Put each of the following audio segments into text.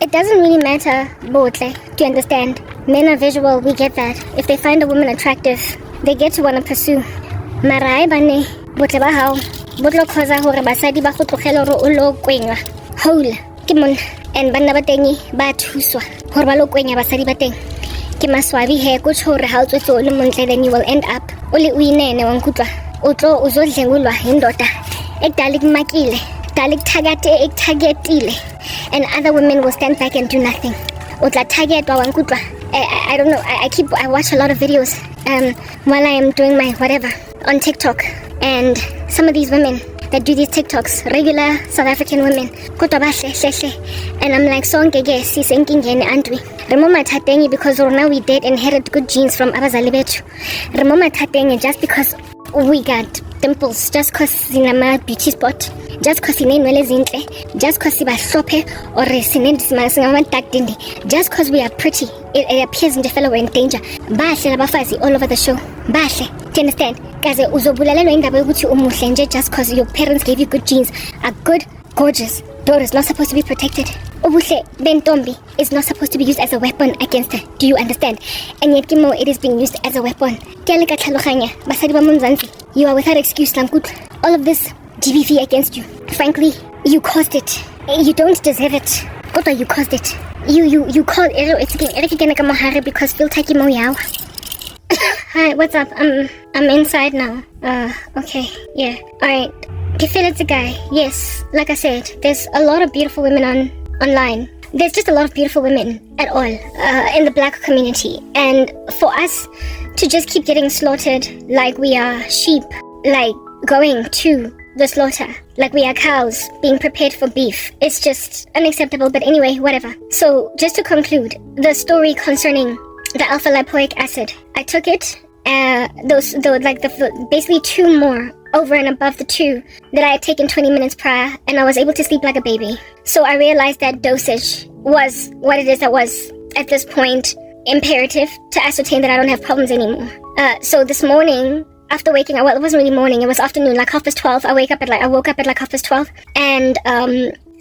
It doesn't really matter, Botle. Do you understand? Men are visual, we get that. If they find a woman attractive, they get to want to pursue. Mara bane, botle ba hao, botlo khoza hore basadi ba go tlogela hore o lo kwenya. Hole, ke monna. And banna ba teng ba thuswa hore ba lo kwenya basadi ba teng. Ke maswabi he go tshore ha o tswetse o le montle, then you will end up o le uinene wa nkutwa. O tlo o zo dlengulwa indoda. Ekdalik makile, dalik tagate ek tagetile. And other women will stand back and do nothing. Utla target wa nkutwa. I don't know. I watch a lot of videos while I am doing my whatever on TikTok, and some of these women that do these TikToks, regular South African women, and I'm like, so ngeke sisenkingeni antwi. Remember tatengi because now we did inherit good genes from abazali bethu. Remember tatengi just because we got dimples, just because sinama beauty spot, just because sinenwele zinhle, just because sibahlophe or just because we are pretty, it appears in the fellow we're in danger. Bahle labafazi all over the show. Bahle. Do you understand? Kaze uzobulalelwa indaba yokuthi umuhle nje just because your parents gave you good genes. A good, gorgeous daughter is not supposed to be protected. Ubuhle bentombi is not supposed to be used as a weapon against her. Do you understand? And yet Kimo, it is being used as a weapon. Basadi ba Mzansi, you are without excuse, Lamkut. All of this GBV against you. Frankly, you caused it. You don't deserve it. Kota, you caused it. You called it because feel taki mo yaw. Hi, what's up? I'm inside now. Okay, yeah. Alright. It's a guy. Yes, like I said, there's a lot of beautiful women online. There's just a lot of beautiful women at all in the black community. And for us to just keep getting slaughtered like we are sheep, like going to the slaughter, like we are cows being prepared for beef, it's just unacceptable. But anyway, whatever. So just to conclude, the story concerning the alpha lipoic acid, I took it, basically 2 more over and above the 2 that I had taken 20 minutes prior, and I was able to sleep like a baby. So I realized that dosage was what it is that was, at this point, imperative to ascertain that I don't have problems anymore. So this morning, after waking up, well, it wasn't really morning, it was afternoon, like 12:30. I woke up at like 12:30, and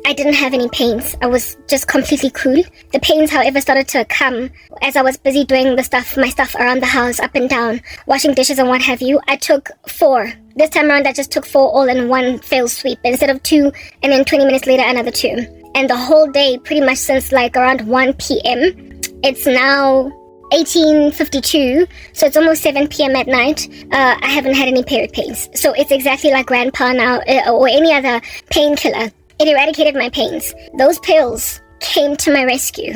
I didn't have any pains. I was just completely cool. The pains, however, started to come as I was busy doing my stuff around the house, up and down, washing dishes and what have you. I took 4. This time around, I just took 4 all in one fell sweep instead of 2, and then 20 minutes later, another 2. And the whole day, pretty much since like around 1 p.m., it's now 18:52, so it's almost 7 p.m. at night. I haven't had any period pains. So it's exactly like grandpa now, or any other painkiller. It eradicated my pains. Those pills came to my rescue.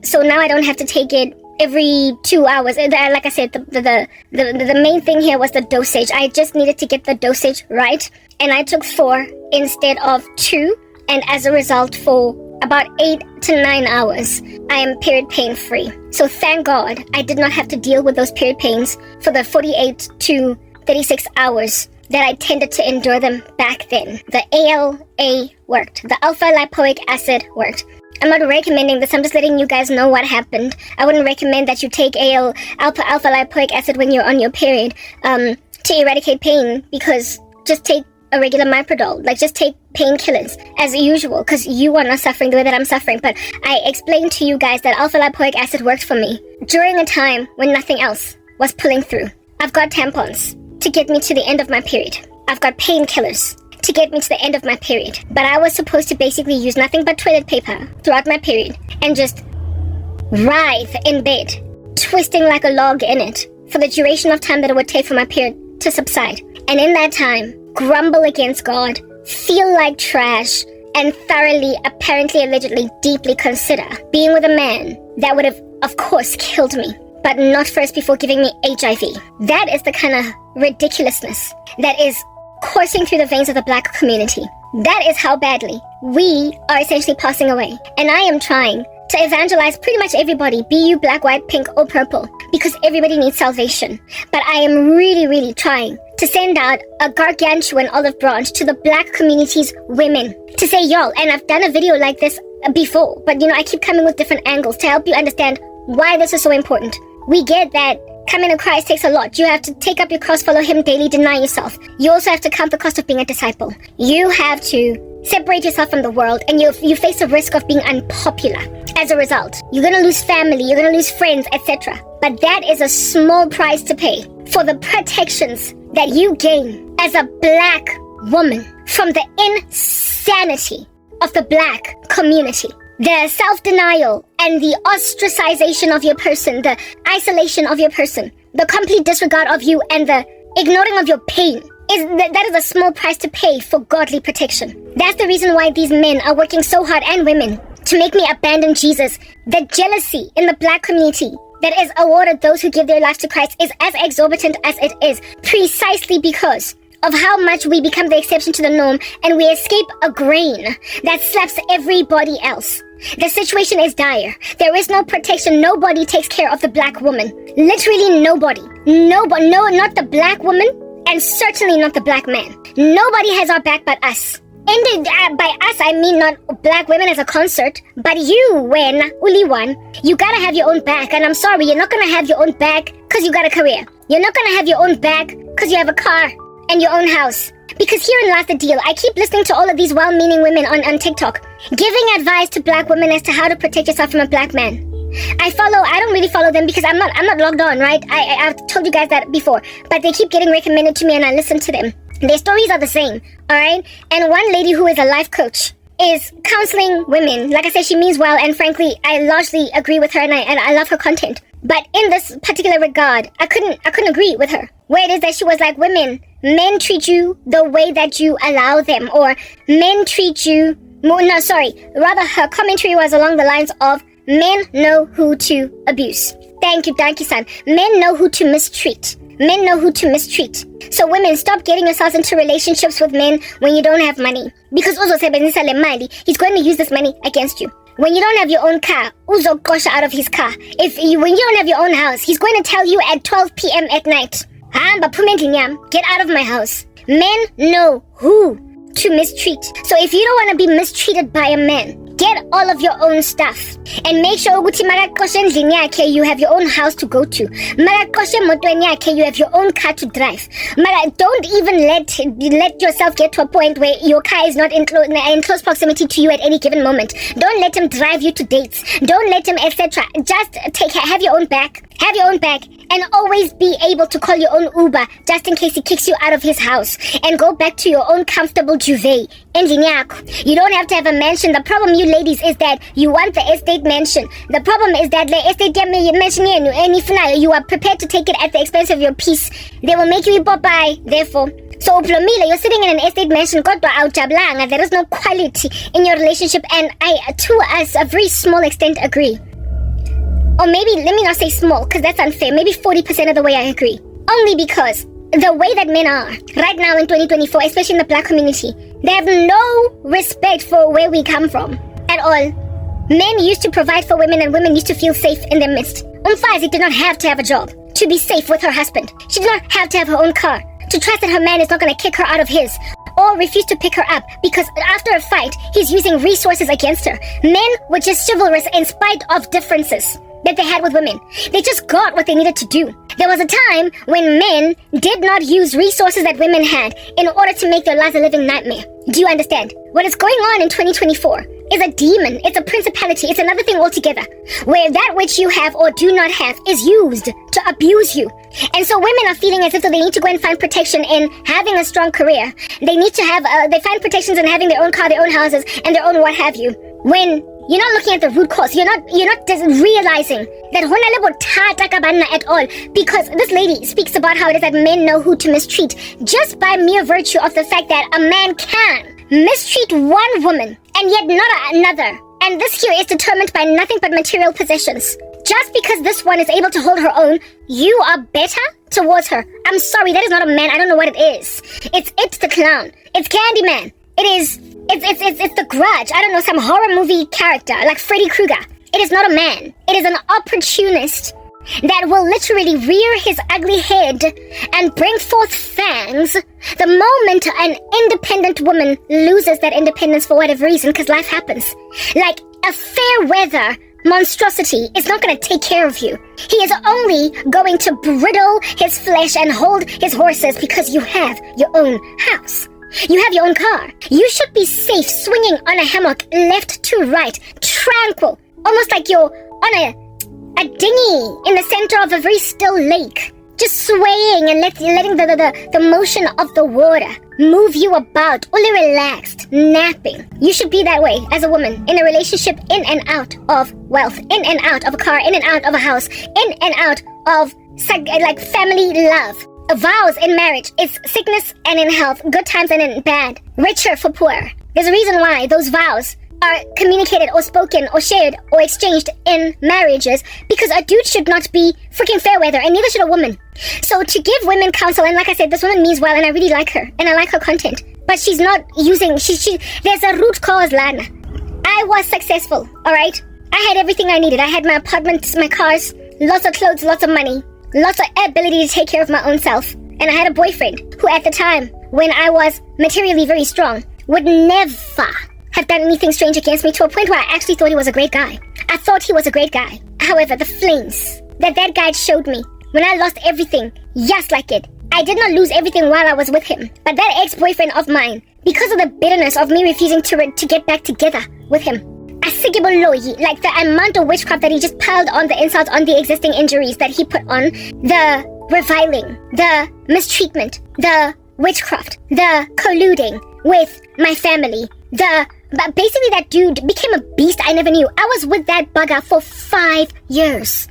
So now I don't have to take it every 2 hours. Like I said, the main thing here was the dosage. I just needed to get the dosage right, and I took 4 instead of 2, and as a result, for about 8 to 9 hours, I am period pain free. So thank God I did not have to deal with those period pains for the 48 to 36 hours that I tended to endure them back then. The ALA worked. The alpha lipoic acid worked. I'm not recommending this. I'm just letting you guys know what happened. I wouldn't recommend that you take alpha lipoic acid when you're on your period to eradicate pain, because just take a regular Miprodol. Like, just take painkillers as usual, because you are not suffering the way that I'm suffering. But I explained to you guys that alpha lipoic acid worked for me during a time when nothing else was pulling through. I've got tampons to get me to the end of my period. I've got painkillers to get me to the end of my period. But I was supposed to basically use nothing but toilet paper throughout my period and just writhe in bed, twisting like a log in it for the duration of time that it would take for my period to subside. And in that time, grumble against God, feel like trash, and thoroughly, apparently, allegedly, deeply consider being with a man that would have, of course, killed me, but not first before giving me HIV. That is the kind of ridiculousness that is coursing through the veins of the black community. That is how badly we are essentially passing away. And I am trying to evangelize pretty much everybody, be you black, white, pink, or purple, because everybody needs salvation. But I am really, really trying to send out a gargantuan olive branch to the black community's women to say, y'all, and I've done a video like this before, but I keep coming with different angles to help you understand why this is so important. We get that coming to Christ takes a lot. You have to take up your cross, follow him daily, deny yourself. You also have to count the cost of being a disciple. You have to separate yourself from the world, and you face a risk of being unpopular. As a result, you're gonna lose family, you're gonna lose friends, etc. But that is a small price to pay for the protections that you gain as a black woman from the insanity of the black community. The self-denial and the ostracization of your person, the isolation of your person, the complete disregard of you, and the ignoring of your pain. That is a small price to pay for godly protection. That's the reason why these men are working so hard, and women, to make me abandon Jesus. The jealousy in the black community that is awarded those who give their lives to Christ is as exorbitant as it is, precisely because of how much we become the exception to the norm and we escape a grain that slaps everybody else. The situation is dire. There is no protection. Nobody takes care of the black woman. Literally nobody. Nobody. No, not the black woman, and certainly not the black man. Nobody has our back but us. And by us, I mean not black women as a concert, but you, when only one, you gotta have your own back. And I'm sorry, you're not gonna have your own back because you got a career. You're not gonna have your own back because you have a car and your own house. Because herein lies the deal. I keep listening to all of these well-meaning women on TikTok giving advice to black women as to how to protect yourself from a black man. I don't really follow them because I'm not logged on, right? I've told you guys that before, but they keep getting recommended to me and I listen to them. Their stories are the same, alright? And one lady who is a life coach is counseling women. Like I said, she means well, and frankly, I largely agree with her, and I love her content. But in this particular regard, I couldn't agree with her. Where it is that she was like, men treat you the way that you allow them, or men treat you, rather her commentary was along the lines of, men know who to abuse. Thank you, son. Men know who to mistreat. Men know who to mistreat. So women, stop getting yourselves into relationships with men when you don't have money. Because he's going to use this money against you. When you don't have your own car, uzo kosha out of his car. When you don't have your own house, he's going to tell you at 12 p.m. at night, get out of my house. Men know who to mistreat. So if you don't want to be mistreated by a man, get all of your own stuff and make sure you have your own house to go to. You have your own car to drive. Don't even let yourself get to a point where your car is not in close proximity to you at any given moment. Don't let him drive you to dates. Don't let him, etc. Just have your own back. Have your own back, and always be able to call your own Uber just in case he kicks you out of his house, and go back to your own comfortable duvet. You don't have to have a mansion. The problem, you ladies, is that you want the estate mansion. The problem is that the estate mansion, you are prepared to take it at the expense of your peace. They will make you Popeye, therefore. So, you're sitting in an estate mansion, there is no quality in your relationship, and I, to a very small extent, agree. Or maybe, let me not say small, because that's unfair. Maybe 40% of the way I agree. Only because the way that men are right now in 2024, especially in the black community, they have no respect for where we come from at all. Men used to provide for women, and women used to feel safe in their midst. Umfazi did not have to have a job to be safe with her husband. She did not have to have her own car to trust that her man is not going to kick her out of his, or refuse to pick her up because after a fight, he's using resources against her. Men were just chivalrous in spite of differences that they had with women. They just got what they needed to do. There was a time when men did not use resources that women had in order to make their lives a living nightmare. Do you understand? What is going on in 2024 is a demon, it's a principality, it's another thing altogether, where that which you have or do not have is used to abuse you. And so women are feeling as if they need to go and find protection in having a strong career. They need to have, they find protections in having their own car, their own houses, and their own what have you. When you're not looking at the root cause. You're not just realizing that at all, because this lady speaks about how it is that men know who to mistreat just by mere virtue of the fact that a man can mistreat one woman and yet not another. And this here is determined by nothing but material possessions. Just because this one is able to hold her own, you are better towards her. I'm sorry, that is not a man. I don't know what it is. It's the clown. It's Candyman. It's the Grudge. I don't know, some horror movie character like Freddy Krueger. It is not a man. It is an opportunist that will literally rear his ugly head and bring forth fangs the moment an independent woman loses that independence for whatever reason, because life happens. Like a fair weather monstrosity is not going to take care of you. He is only going to bridle his flesh and hold his horses because you have your own house. You have your own car. You should be safe swinging on a hammock left to right, tranquil, almost like you're on a dinghy in the center of a very still lake, just swaying and letting the motion of the water move you about, fully relaxed, napping. You should be that way as a woman in a relationship, in and out of wealth, in and out of a car, in and out of a house, in and out of like family love. Vows in marriage is sickness and in health, good times and in bad, richer for poor. There's a reason why those vows are communicated or spoken or shared or exchanged in marriages, because a dude should not be freaking fair weather, and neither should a woman. So to give women counsel, and like I said, this woman means well, and I really like her, and I like her content, but she's not using, there's a root cause, Lana. I was successful, alright? I had everything I needed. I had my apartments, my cars, lots of clothes, lots of money, lots of ability to take care of my own self, and I had a boyfriend who at the time, when I was materially very strong, would never have done anything strange against me, to a point where I actually thought he was a great guy. I thought he was a great guy. However, the flames that guy showed me when I lost everything, just like it. I did not lose everything while I was with him, but that ex-boyfriend of mine, because of the bitterness of me refusing to get back together with him, like the amount of witchcraft that he just piled on the insults, on the existing injuries that he put on, the reviling, the mistreatment, the witchcraft, the colluding with my family, but basically that dude became a beast I never knew. I was with that bugger for 5 years.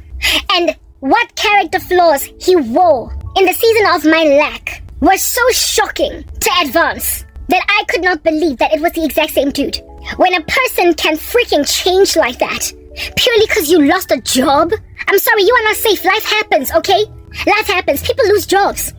And what character flaws he wore in the season of my lack was so shocking to advance that I could not believe that it was the exact same dude. When a person can freaking change like that, purely because you lost a job, I'm sorry, you are not safe. Life happens, okay? Life happens. People lose jobs.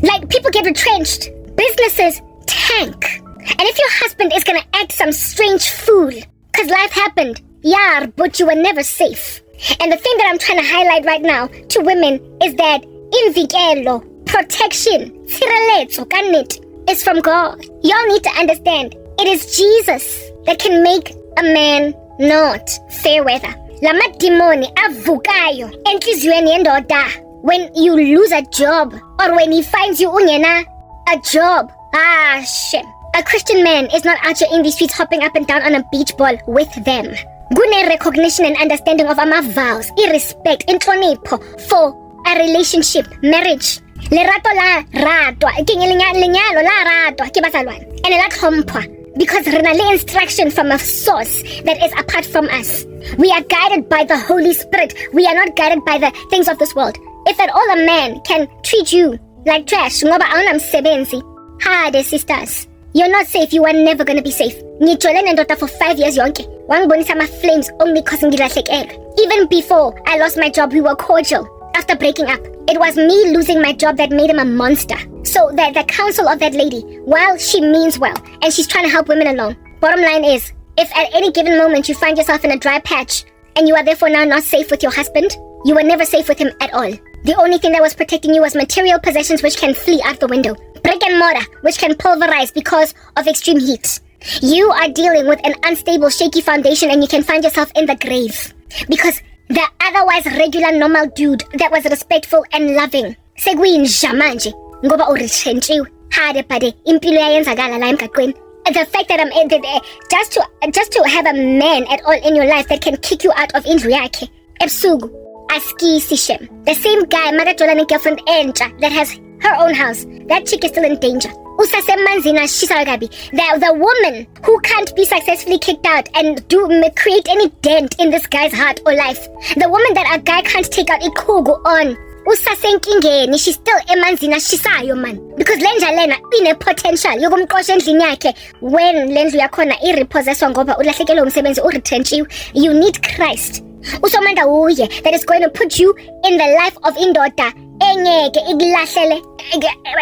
Like, people get retrenched. Businesses tank. And if your husband is gonna act some strange fool, cause life happened, yeah, but you were never safe. And the thing that I'm trying to highlight right now to women is that invikelo, protection, tshireletso kanete, is from God. Y'all need to understand, it is Jesus that can make a man not fair weather. Lama demoni avukayo enhliziyweni yendoda when you lose a job, or when he finds you ungena a job. Ah, shit. A Christian man is not out here in the streets hopping up and down on a beach ball with them. Gune recognition and understanding of ama vows, respect, inhlonipho for a relationship, marriage. Lerato la ratwa, lenyalo la ratwa ke bazalwane, and la tlhompha, because re na le instruction from a source that is apart from us. We are guided by the Holy Spirit. We are not guided by the things of this world. If at all a man can treat you like trash, ngoba awunamsebenzi, hade sisters, you're not safe. You are never gonna be safe. Ngijole nendoda for 5 years yonke. Wangibonisa ama flames only cause ngilahlekela. Even before I lost my job, we were cordial. After breaking up, it was me losing my job that made him a monster. So that the counsel of that lady, while she means well and she's trying to help women along, bottom line is, if at any given moment you find yourself in a dry patch and you are therefore now not safe with your husband, you were never safe with him at all. The only thing that was protecting you was material possessions which can flee out the window. Brick and mortar which can pulverize because of extreme heat. You are dealing with an unstable, shaky foundation, and you can find yourself in the grave. Because the otherwise regular, normal dude that was respectful and loving, sekuyinja manje ngoba uritrenchiwe hade pade impilo yayenzakala la emgaqweni. The fact that I'm just to have a man at all in your life that can kick you out of indlu yakhe ebusuku askisi shem. The same guy makajola ne-girlfriend entsha that has her own house. That chick is still in danger. The woman who can't be successfully kicked out and create any dent in this guy's heart or life. The woman that a guy can't take out ikugu on. She's still emanzina shisayo man. Because lenja lena ine potential yokumqosha endlini yakhe when lendlu yakhona irepossesswa ngoba ulahlekelwe umsebenzi uretrenchiwe. You need Christ. Usomanda uye that is going to put you in the life of indoda engeke ikulahlele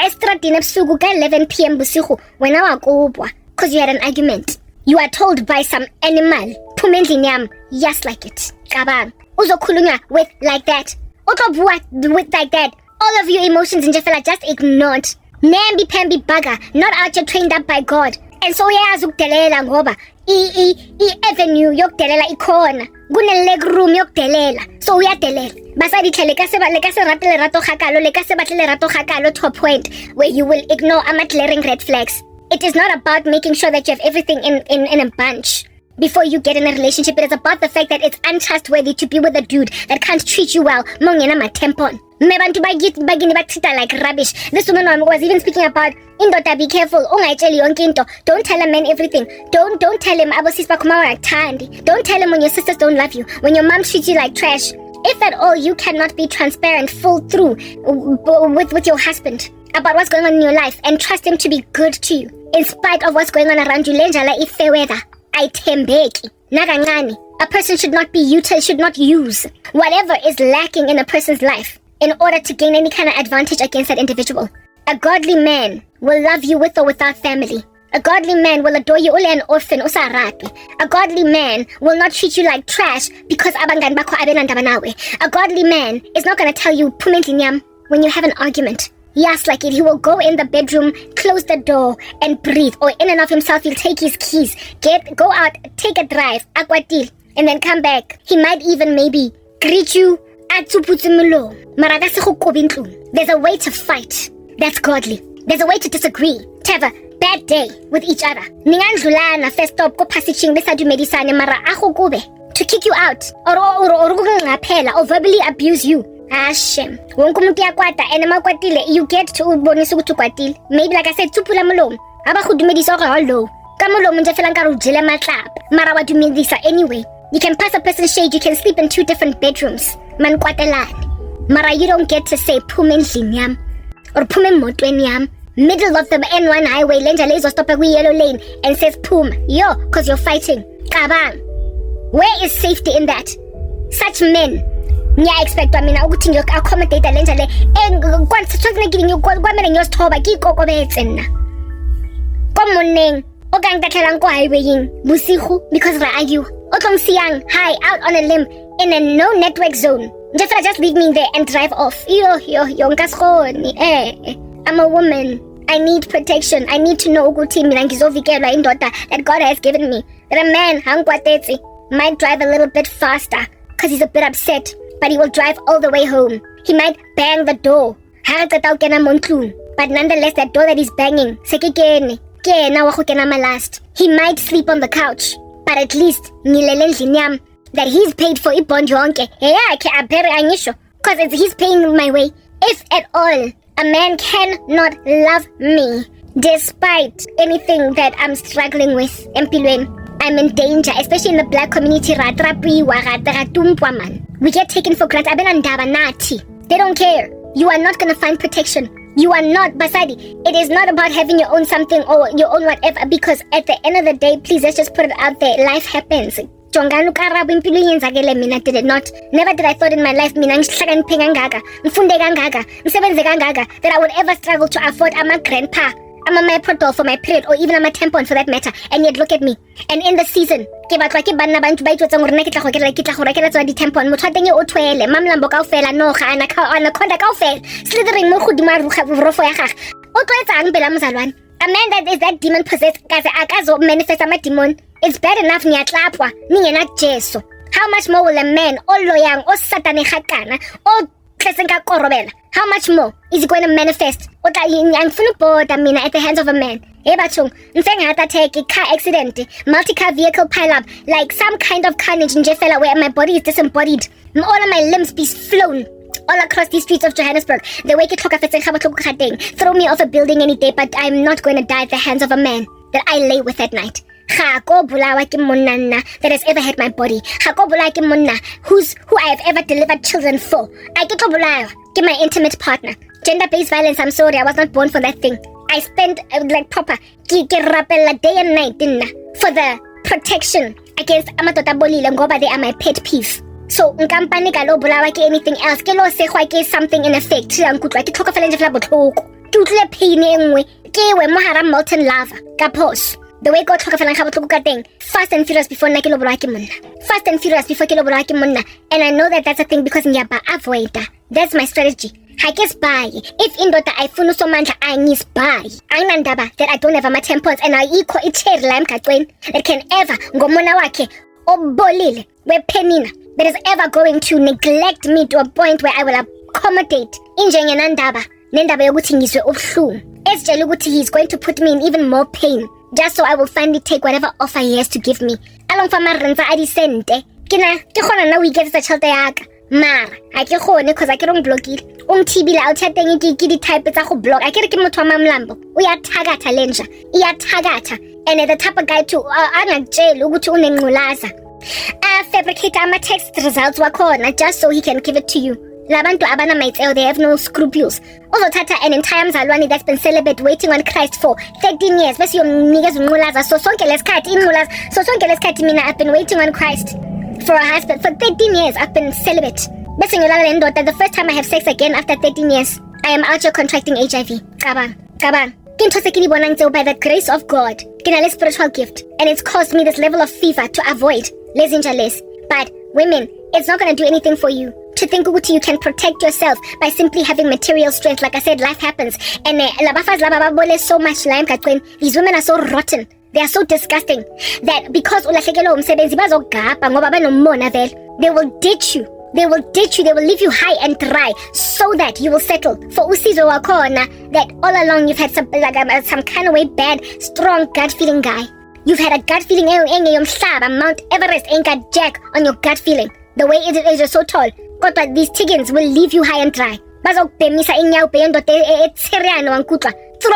estradini ebusuku ka 11 p.m. busiku wena wakubwa because you had an argument. You are told by some animal phuma endlini yami, just like it. Cabanga uzokhulunywa with like that, utobuwa with like that. All of your emotions nje fela just ignored. Nambi pambi bugger, not out here trained up by God. And so uyazi ukudelela ngoba i-avenue yokudelela ikhona, kune-leg room yokudelela, so uyadelela. Basadi hle lekase rate lerato gakalo, lekase batle lerato gakalo to a point where you will ignore ama glaring red flags. It is not about making sure that you have everything in a bunch before you get in a relationship. It is about the fact that it's untrustworthy to be with a dude that can't treat you well. Mongena ma tempon. Mebantu bagini bathita like rubbish. This woman was even speaking about indoda, be careful. Don't tell a man everything. Don't tell him don't tell him when your sisters don't love you, when your mom treats you like trash. If at all you cannot be transparent full through with your husband about what's going on in your life and trust him to be good to you in spite of what's going on around you, lenjala ife weather aithembeki nakancane. A person should not be utilized, should not use whatever is lacking in a person's life in order to gain any kind of advantage against that individual. A godly man will love you with or without family. A godly man will adore you, ule an orphan, usarati. A godly man will not treat you like trash because abangani bakho abenandaba nawe. A godly man is not going to tell you pumendlinyam when you have an argument. Yes, like it, he will go in the bedroom, close the door, and breathe. Or in and of himself, he'll take his keys, go out, take a drive, akwatil, and then come back. He might even maybe greet you. There's a way to fight. That's godly. There's a way to disagree, to have a bad day with each other. First stop, go passing, to kick you out, or verbally abuse you. Hashem. You get to maybe like I said, tupula mulom. Anyway, you can pass a person's shade, you can sleep in 2 different bedrooms. Mara, you don't get to say pumen linyam or pumen motwenyam. Middle of the N1 highway, lenja laser stop a yellow lane and says pum. Yo, cause you're fighting. Kabang. Where is safety in that? Such men. Nya expect ukuthi accommodate lenja le kwanza tsona giving you kwamela nyosthoba ki kokobetsenna. Komoneng okangtatlela ko highwaying busigu because ra argue. Otlongsiang high out on a limb in a no network zone. Just leave me there and drive off. Yo, I'm a woman. I need protection. I need to know that God has given me. That a man might drive a little bit faster because he's a bit upset, but he will drive all the way home. He might bang the door. But nonetheless, that door that he's banging, he might sleep on the couch, but at least that he's paid for because he's paying my way. If at all a man cannot love me despite anything that I'm struggling with, I'm in danger, especially in the black community. We get taken for granted. They don't care. You are not going to find protection. You are not basadi. It is not about having your own something or your own whatever, because at the end of the day, please, let's just put it out there. Life happens. Karabo did it not. Never did I thought in my life that I would ever struggle to afford a grandpa, my protol for my period, or even a tampon for that matter. And yet look at me. And in the season, a man that is that demon possessed, manifest a demon. It's bad enough Jesu. How much more will a man, or loyang, or satanic hakana, or klesenka korobela? How much more is he going to manifest? At the hands of a man. Take a car accident, multi-car vehicle pileup, like some kind of carnage in Jefela where my body is disembodied. All of my limbs be flown all across these streets of Johannesburg. The way throw me off a building any day, but I'm not going to die at the hands of a man that I lay with at night. That has ever had my body. Who I have ever delivered children for. Get my intimate partner. Gender-based violence, I'm sorry, I was not born for that thing. I spent like proper day and night for the protection against amatotabolile ngoba they are my pet peeve. So nkampani ka lo bulawa ke anything else ke lo segwa ke something in effect ke tlhokafela nje fela botlhoko ke utlwe pain engwe ke we mo hara molten lava ka pause. The way God tlhokafela ga botlhoko ka teng, fast and furious before nna ke lo bulawa ke monna, fast and furious before ke lo bulawa ke monna. And I know that that's a thing because ngiyaba avoid. That's my strategy. I guess buy. If indota I funu so mandla I need buy. Anginandaba that I don't have my temples and I equal icheri la emgaqweni that can ever ngomona wakhe obolile wepenina that is ever going to neglect me to a point where I will accommodate injengenandaba nendaba yokuthi ngizwe ubuhlungu esitshela ukuthi he's going to put me in even more pain just so I will finally take whatever offer he has to give me. Along for marenza a disente ke gona na o iketsetsa tšhelete yaka mara ha ke gone because I ke rong blockile umthibile out chatting ke di type tsa go block a ke re ke motho wa mamlambo o ya thakatha lenja iya thakatha and the type of guy to angakutshela ukuthi unengculaza fabricate ama text results wakhona just so he can give it to you. Labantu abana maitseo, they have no scruples. Uzothatha an entire mzalwane that's been celibate waiting on Christ for 13 years bese uyomnikeza ungculaza so sonke lesikhathi ingculaza so sonke lesikhathi mina I've been waiting on Christ for a husband for 13 years. I've been celibate bese ngilala nendoda the first time I have sex again after 13 years I am out here contracting HIV. Cabang ke ntho tse ke di bonang tseo by the grace of God ke na le spiritual gift and it's caused me this level of fever to avoid less. But women, it's not going to do anything for you to think ukuthi you can protect yourself by simply having material strength. Like I said, life happens and labafaz lababole so much la emgaqweni. These women are so rotten, they are so disgusting that because ulahlekelwe umsebenzi bazogapha ngoba banomona vele, they will ditch you, they will leave you high and dry so that you will settle for usizo wakhona that all along you've had some kind of way bad strong gut feeling guy. You've had a gut feeling Mount Everest ain't got jack on your gut feeling. The way it is you're so tall. But these tiggins will leave you high and dry. Throw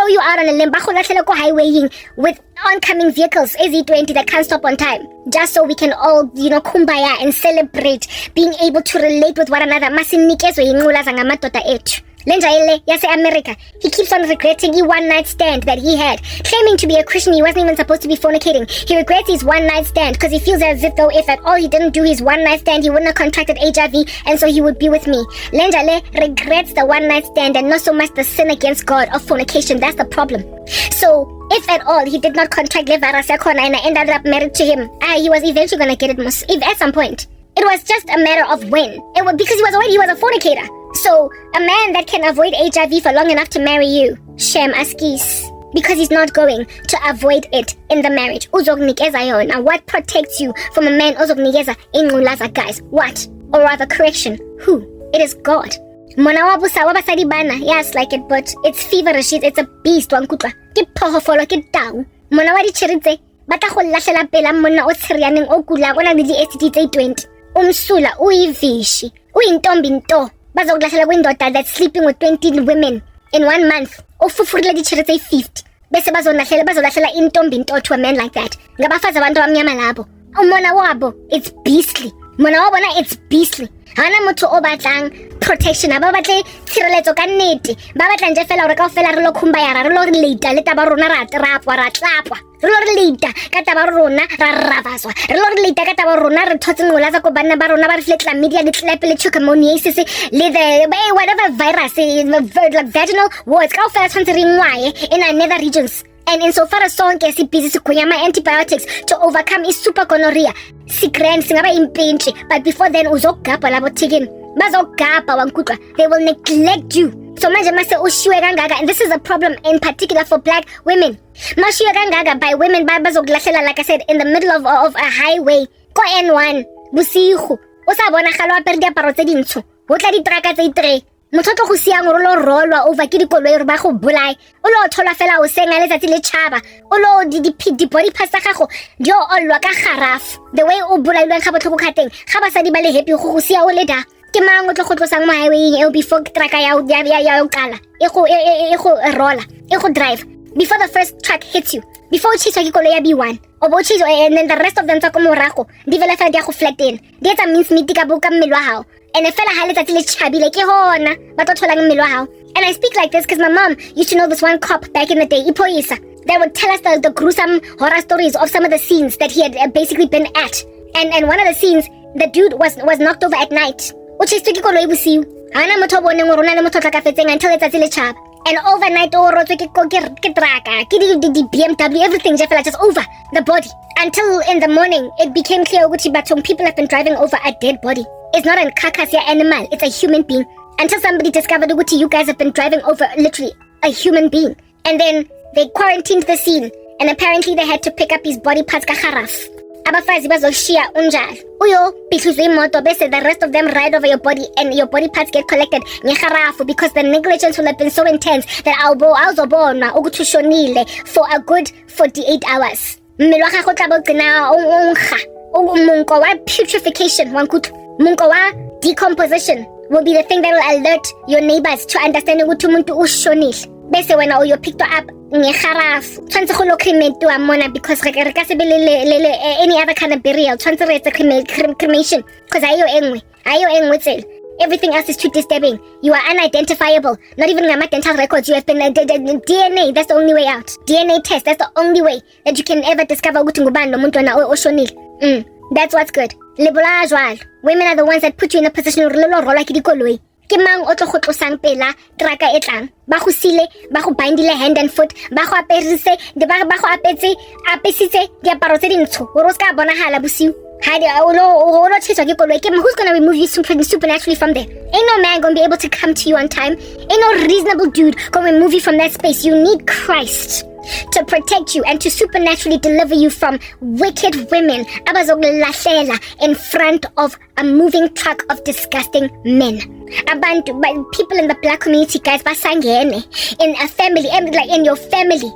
you out on a limb highwaying with oncoming vehicles AZ20 that can't stop on time. Just so we can all, kumbaya and celebrate being able to relate with one another. Lenja ile yase America, he keeps on regretting his one-night stand that he had. Claiming to be a Christian, he wasn't even supposed to be fornicating. He regrets his one-night stand because he feels as if though if at all he didn't do his one-night stand, he wouldn't have contracted HIV and so he would be with me. Lenja le regrets the one-night stand and not so much the sin against God of fornication. That's the problem. So, if at all he did not contract le virus yakona and I ended up married to him, he was eventually going to get it if at some point. It was just a matter of when. It was because he was a fornicator. So, a man that can avoid HIV for long enough to marry you, Shem Askis, because he's not going to avoid it in the marriage. Uzognikeza yona. What protects you from a man uzognikeza ingulaza, guys? What? Or rather, correction, who? It is God. Mona wabusa wabasadi bana, yes, like it, but it's feverish, it's a beast, wankutwa. Ke pohofolo ke tau. Mona wadi chiritse, bata go lahlela pela mona o tshirianeng o kula go na le di STD tse 20. Umsula uyivishi, uyintombi nto. Bazoglahlala kwindoda that's sleeping with 20 women in 1 month. Ofufurile di chiritse 50. Bese bazolahlela intombi nto to a man like that. Ngabafazi abantu abamnyama labo. Umona wabo, it's beastly. Mona wabona, it's beastly. Hana motho o batlang protection, ba batle tshireletso ka nnete, ba batla nje fela hore kaofela re lo khumbaya re lo relate le taba rona ra trapwa ra tlapwa, re lo relate ka taba rona ra ravaswa, re lo relate ka taba rona re thotse ngolaza ko banna ba rona ba re fletla media le tlap le trichomoniasis le the whatever virus like vaginal wards kaofela tshwantse re ngwaye in our nether regions. And insofar as sonke sibhizi sigonyama antibiotics to overcome super gonorrhea, sigrand singaba impintshi, but before then uzogabha labo thikin bazogabha wankutwa, they will neglect you. So manje mase ushiwe kangaka, and this is a problem in particular for black women. Mashiwe kangaka by women bazokulahlela, like I said, in the middle of a highway ko N1 busigo o sa bona galo apere diaparo tse dintsho o tla ditraka tse 3 motho go siang o lo rolwa over ke dikoloi re ba go bolai o lo thola fela o senga letsatsi le tshaba o lo di body parts tsa gago dio olwa ka garaf the way o bolailweng ga botlhoko khateng ga basadi ba le happy go sia o le da ke mang o tlo go tlosang mo highway e before truck ya o kala e go rolla e go drive before the first truck hits you, before chisa ke koloi ya B1 o bo chiso and then the rest of them tsa ko morago di vela fela dia go flatten di etsa means miti ka boka mmelo wa hao. And I felt like I letsatsi le chabile ke hona ba to tholang mmelo wa hao. And I speak like this because my mom used to know this one cop back in the day, Ipoisa, that would tell us the gruesome horror stories of some of the scenes that he had basically been at. And one of the scenes, the dude was knocked over at night. Which is ke koloi bosiu. Hana motho bone ngo rona le motho tla ka fetseng until letsatsi le chaba. And overnight o rotswe ke traka, ke di BMW, everything just over the body. Until in the morning, it became clear that people have been driving over a dead body. It's not a carcass animal, it's a human being. Until somebody discovered that you guys have been driving over literally a human being. And then they quarantined the scene. And apparently they had to pick up his body parts ka garaf. abafazi bazoshiya unjalo uyophihluza imoto bese the rest of them ride over your body and your body parts get collected ngeharafu because the negligence will have been so intense that awuzobonwa ukuthi ushonile for a good 48 hours. Mmele wa gago tla bogcina ongha umunko wa putrefaction wankuthu munko wa decomposition will be the thing that will alert your neighbors to understand ukuthi umuntu ushonile bese wena uyo picked up ngeharafu tshwantse go lo cremate mona because re ka se be le any other kind of burial tshwantse re etsa cremation because ayo engwe tsela. Everything else is too disturbing. You are unidentifiable. Not even my dental records. You have been DNA. That's the only way out. DNA test. That's the only way that you can ever discover ukuthi ngubani lo muntu na oshonile. That's what's good. Lebola jwalo. Women are the ones that put you in a position where lo rola ke dikoloi. Ke mang o tlo go tlosang pela traka e tlang. Ba go sile, ba go bindile hand and foot, ba go aperise, ba go apesitse diaparo tse dintsho. O ro ska bonagala bosiu. Who's gonna remove you supernaturally from there? Ain't no man gonna be able to come to you on time. Ain't no reasonable dude gonna remove you from that space. You need Christ to protect you and to supernaturally deliver you from wicked women in front of a moving truck of disgusting men. People in the black community, guys, basangene in a family, like in your family,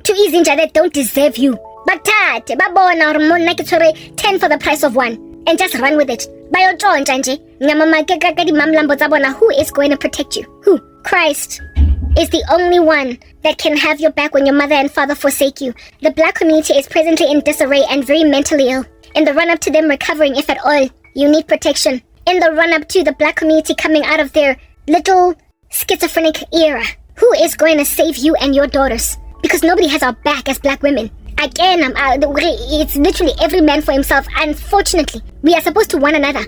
to easy that don't deserve you. Bathathe babona hormone nakitsore 10 for the price of 1 and just run with it. Bayotshontsha nje ngamamake ka di mamlambo tsa bona. Who is going to protect you? Who? Christ is the only one that can have your back when your mother and father forsake you. The black community is presently in disarray and very mentally ill. In the run up to them recovering, if at all, you need protection. In the run up to the black community coming out of their little schizophrenic era, who is going to save you and your daughters? Because nobody has our back as black women. Again, it's literally every man for himself. Unfortunately, we are supposed to with one another.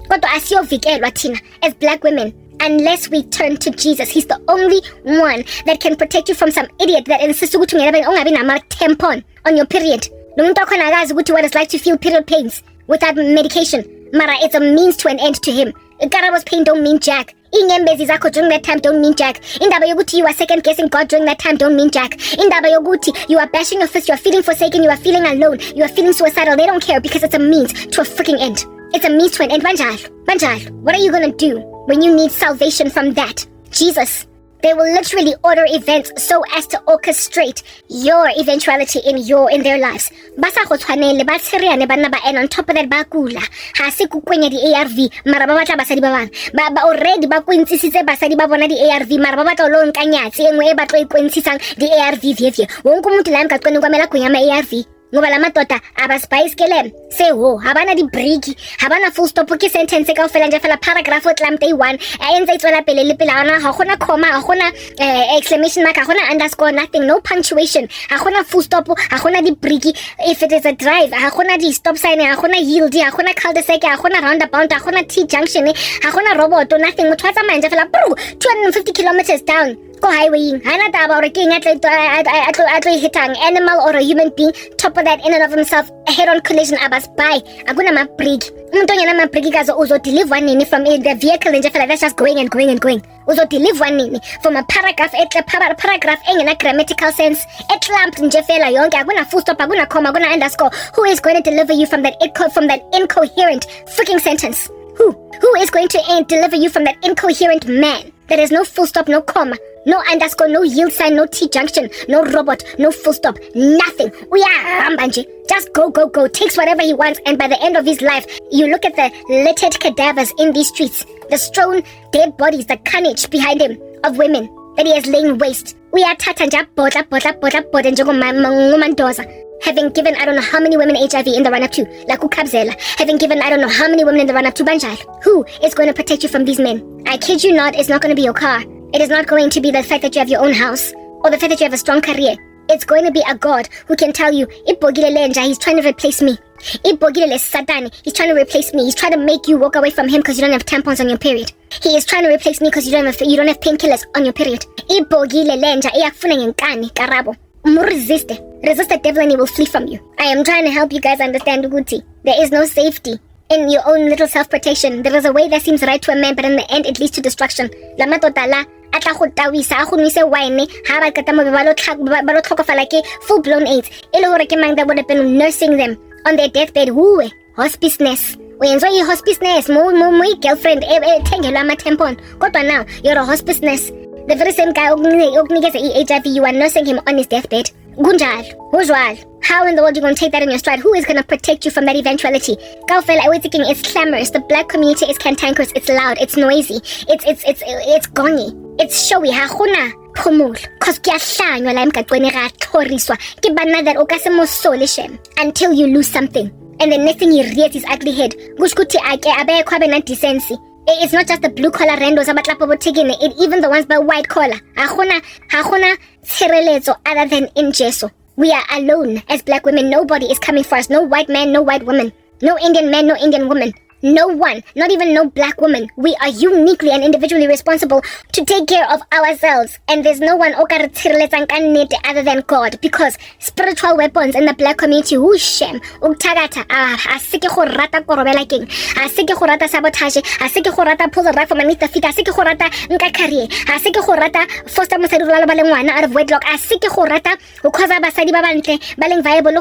Kodwa asiyovikelwa thina as black women unless we turn to Jesus. He's the only one that can protect you from some idiot that insists ukuthi ungabi nama tampon on your period. Lo muntu akhona akazi ukuthi what it's like to feel period pains without medication. Mara, it's a means to an end to him. Karabo's pain don't mean jack. Inyembezi zakho during that time don't mean jack. Indaba yokuthi you are second guessing God during that time don't mean jack. Indaba yokuthi you are bashing your fist, you are feeling forsaken, you are feeling alone, you are feeling suicidal. They don't care because it's a means to a freaking end. It's a means to an end. Banjal, what are you gonna do when you need salvation from that? Jesus. They will literally order events so as to orchestrate your eventuality in their lives. Basa go tshwanele ba tshiriane bana ba and on top of that ba kula. Ha se ku kwenya di ARV mara ba batla basadi ba bang. Ba already ba kwentsisitse basadi ba bona di ARV mara ba batla lo nkanyatsi engwe e batlo ikwentsisang di ARV vye. Wonke umuntu la emgaqweni kwamela kunya ama ARV. Ngoba la madoda abaspice kelem say ho habana di break habana full stop ke sentence ka ofela nje fela paragraph o tlam day 1 enza itswela pele le pele ana ha gona comma ha gona exclamation mark ha gona underscore nothing, no punctuation, ha gona full stop, ha gona di break. If it is a drive ha gona di stop sign, ha gona yield, ha gona cul-de-sac, ha gona roundabout, ha gona T junction, ha gona robot, nothing. Motho tsa manje fela 250 kilometers down go highwaying. Hana taba or king atlo hitang animal or a human being. Top of that, in and of himself, a head-on collision abas by aguna ma break. Umuntu nyana ma break kazo uzo deliver one nini from the vehicle and that's just going. Uzo deliver one nini from a paragraph engena grammatical sense. Etlamp nje fela yonke aguna full stop, aguna comma, aguna underscore. Who is going to deliver you from that incoherent freaking sentence? Who is going to deliver you from that incoherent man? There is no full stop, no comma, no underscore, no yield sign, no T junction, no robot, no full stop, nothing. We are Rambanje. Just go. Takes whatever he wants, and by the end of his life, you look at the littered cadavers in these streets, the strewn dead bodies, the carnage behind him of women that he has lain waste. We are tatanja botla mandoza. Having given I don't know how many women HIV in the run-up to Laku Kabzela. Having given I don't know how many women in the run-up to Banjal. Who is going to protect you from these men? I kid you not, it's not going to be your car. It is not going to be the fact that you have your own house or the fact that you have a strong career. It's going to be a God who can tell you, Ibogile Lenja, he's trying to replace me. Ibogile Satan, he's trying to replace me. He's trying to make you walk away from him because you don't have tampons on your period. He is trying to replace me because you don't have painkillers on your period. Ibogile Lenja, iyakufuna ngenkani Karabo. Resist the devil and he will flee from you. I am trying to help you guys understand Uguti. There is no safety in your own little self-protection. There is a way that seems right to a man, but in the end it leads to destruction. La matotala atla go tawisa go nwise wine ha ba kata mo ba lo tlhokofala ke full blown AIDS ile hore ke mang that would have been nursing them on their deathbed. Who hospice nurse uyenza hospice nurse mo girlfriend thengelwa ama tampon kodwa now you're a hospice nurse. The very same guy okunikeza HIV, you are nursing him on his deathbed. Kunjalo. How in the world are you going to take that in your stride? Who is going to protect you from that eventuality? Kaufela, it's clamorous. The black community is cantankerous. It's loud. It's noisy. It's gongy. It's showy. Hakuna phumula. Cause kuyahlanywa la emgaqweni ga tlhoriswa. Ke bana that o ka se mo solishe until you lose something. And the next thing he rears his ugly head. Kushukuthi ake abekho abe na decency. It's not just the blue collar randos abatlapa bothekene, it even the ones by white collar. Hakuna tshireletso other than in Jesu. We are alone as black women. Nobody is coming for us. No white man, no white woman. No Indian man, no Indian woman. No one, not even no black woman. We are uniquely and individually responsible to take care of ourselves. And there's no one other than God. Because spiritual weapons in the black community, shem, asike go rata korobela king, asike go rata sabotage, asike go rata pull the right from underneath the feet, asike go rata nka career, asike go rata foster mosadi go lala ba lengwana out of wedlock, asike go rata go causa basadi ba bantle ba leng viable go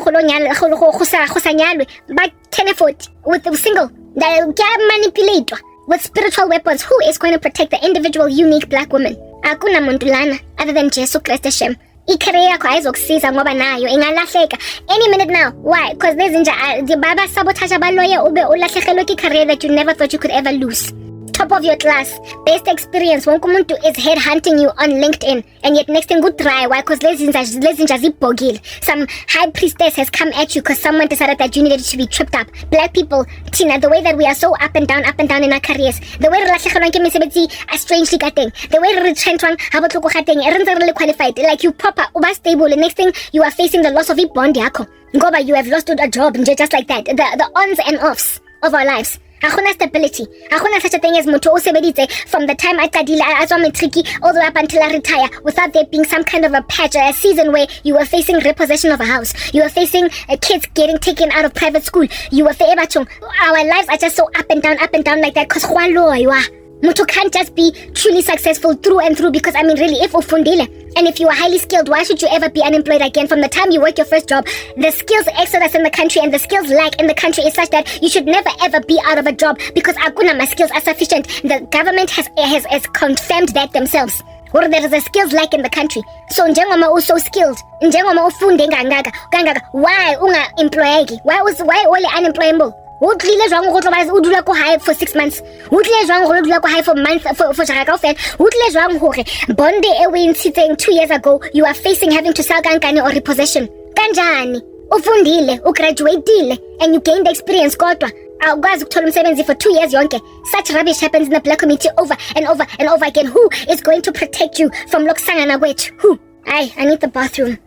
sa nyalwe ba 10-40 with the single. That can manipulate with spiritual weapons. Who is going to protect the individual, unique black woman? Akuna muntu lana other than Jesu Christ Shem. Icareer yakho ayizokusiza ngoba nayo ingalahleka any minute now. Why? Because there's the baba sabotage abaloya ube ulahlekelwe ki career that you never thought you could ever lose. Top of your class, best experience. Wonke umuntu is headhunting you on LinkedIn, and yet next thing good try. Why? Because some high priestess has come at you because someone decided that you needed to be tripped up. Black people, Tina, the way that we are so up and down in our careers, the way are strangely getting, the way really qualified, like you proper uba stable, and next thing you are facing the loss of a bond yako. Ngoba you have lost a job just like that. The ons and offs of our lives. Hakuna stability. Hakuna such a thing as mutu osebeditse from the time I qadile azwa matriki all the way up until I retire without there being some kind of a patch or a season where you were facing repossession of a house. You were facing kids getting taken out of private school. You were our lives are just so up and down like that because mutu can't just be truly successful through and through because really if ufundile and if you are highly skilled, why should you ever be unemployed again? From the time you work your first job, the skills exodus in the country and the skills lack in the country is such that you should never ever be out of a job because my skills are sufficient. The government has confirmed that themselves. Or there is a skills lack in the country. So njengoma uso skilled, njengoma ufunde ngangaka, why unga employee? Why only unemployable? Utlile jwang go tloba o dula ko hae for 6 months. Utlile jwang go dula ko hae for months for jara kaofela. Utlile jwang hore bonde e we ntshitseng 2 years ago you are facing having to sell kankane or repossession. Kanjani? Ufundile, ugraduateile and you gained experience kodwa awukwazi ukuthola umsebenzi for 2 years yonke. Such rubbish happens in the black community over and over and over again. Who is going to protect you from lokusangana kwethu? Who? I need the bathroom.